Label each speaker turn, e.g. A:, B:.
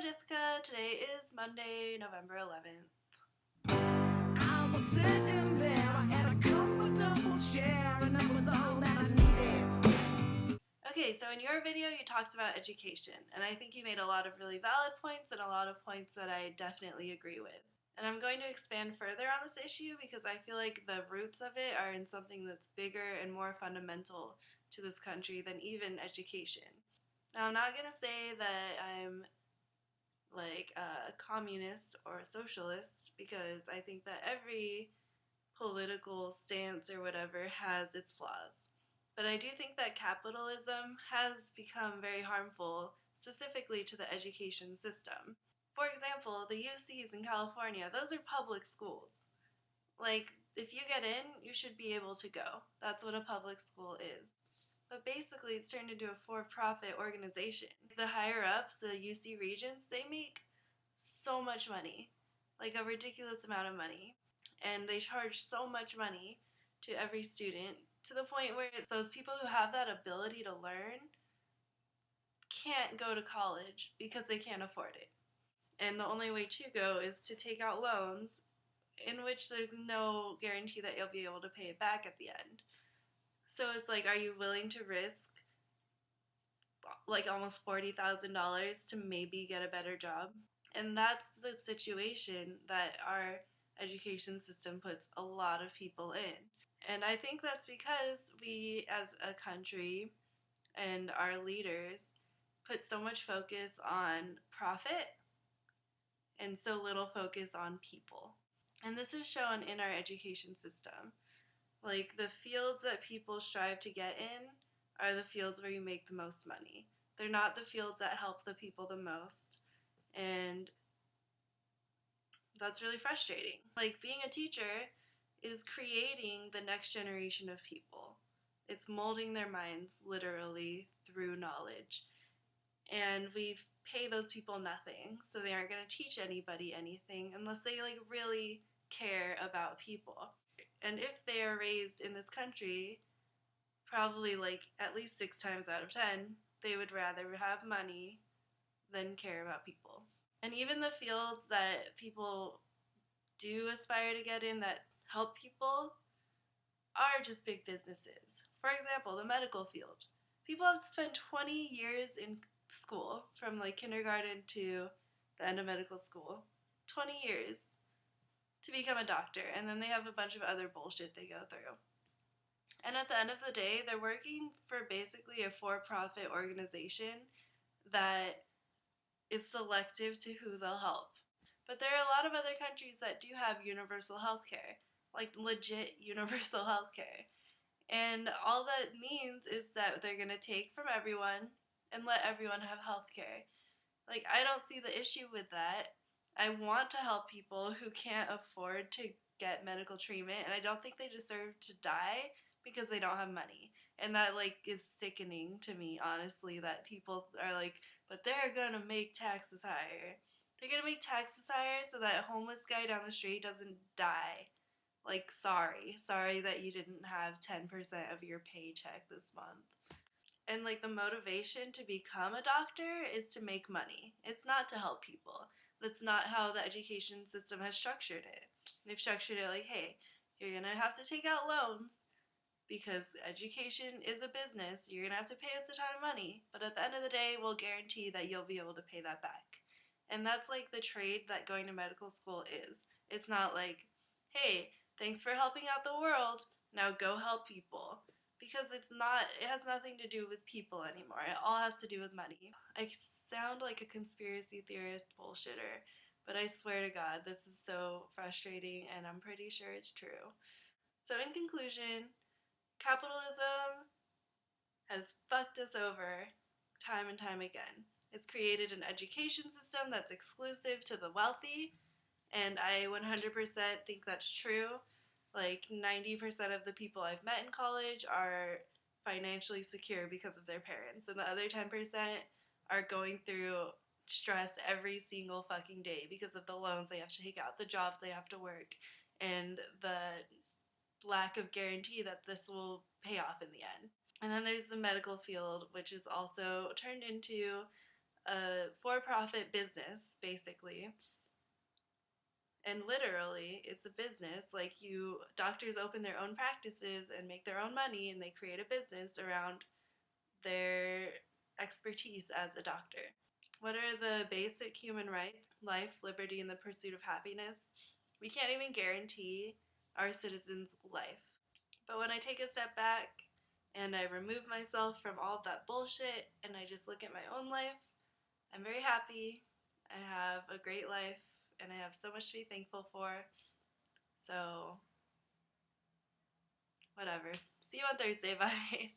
A: Jessica. Today is Monday, November 11th.
B: I was sitting there, I had a comfortable chair, and that was all that I needed.
A: Okay, so in your video you talked about education, and I think you made a lot of really valid points and a lot of points that I definitely agree with. And I'm going to expand further on this issue because I feel like the roots of it are in something that's bigger and more fundamental to this country than even education. Now, I'm not going to say that I'm like a communist or a socialist because I think that every political stance or whatever has its flaws. But I do think that capitalism has become very harmful, specifically to the education system. For example, the UCs in California, those are public schools. Like, if you get in, you should be able to go. That's what a public school is. But basically, it's turned into a for-profit organization. The higher-ups, the UC regents, they make so much money. Like, a ridiculous amount of money. And they charge so much money to every student to the point where those people who have that ability to learn can't go to college because they can't afford it. And the only way to go is to take out loans in which there's no guarantee that you'll be able to pay it back at the end. So it's like, are you willing to risk like almost $40,000 to maybe get a better job? And that's the situation that our education system puts a lot of people in. And I think that's because we as a country and our leaders put so much focus on profit and so little focus on people. And this is shown in our education system. Like, the fields that people strive to get in are the fields where you make the most money. They're not the fields that help the people the most. And that's really frustrating. Like, being a teacher is creating the next generation of people. It's molding their minds literally through knowledge. And we pay those people nothing, so they aren't going to teach anybody anything unless they like really care about people. And if they are raised in this country, probably like at least 6 times out of 10, they would rather have money than care about people. And even the fields that people do aspire to get in that help people are just big businesses. For example, the medical field. People have to spend 20 years in school, from like kindergarten to the end of medical school. 20 years to become a doctor, and then they have a bunch of other bullshit they go through. And at the end of the day, they're working for basically a for-profit organization that is selective to who they'll help. But there are a lot of other countries that do have universal health care, like legit universal health care. And all that means is that they're going to take from everyone and let everyone have health care. Like, I don't see the issue with that. I want to help people who can't afford to get medical treatment, and I don't think they deserve to die because they don't have money. And that, like, is sickening to me, honestly, that people are like, but they're gonna make taxes higher. They're gonna make taxes higher so that a homeless guy down the street doesn't die. Like, sorry that you didn't have 10% of your paycheck this month. And like, the motivation to become a doctor is to make money. It's not to help people. That's not how the education system has structured it. They've structured it like, hey, you're gonna have to take out loans because education is a business. You're gonna have to pay us a ton of money, but at the end of the day, we'll guarantee that you'll be able to pay that back. And that's like the trade that going to medical school is. It's not like, hey, thanks for helping out the world, now go help people. Because it has nothing to do with people anymore. It all has to do with money. I sound like a conspiracy theorist bullshitter, but I swear to God, this is so frustrating and I'm pretty sure it's true. So in conclusion, capitalism has fucked us over time and time again. It's created an education system that's exclusive to the wealthy, and I 100% think that's true. Like, 90% of the people I've met in college are financially secure because of their parents, and the other 10% are going through stress every single fucking day because of the loans they have to take out, the jobs they have to work, and the lack of guarantee that this will pay off in the end. And then there's the medical field, which is also turned into a for-profit business, basically. And literally, it's a business. Like, doctors open their own practices and make their own money, and they create a business around their expertise as a doctor. What are the basic human rights? Life, liberty, and the pursuit of happiness. We can't even guarantee our citizens' life. But when I take a step back and I remove myself from all of that bullshit and I just look at my own life, I'm very happy. I have a great life and I have so much to be thankful for. So, whatever. See you on Thursday. Bye.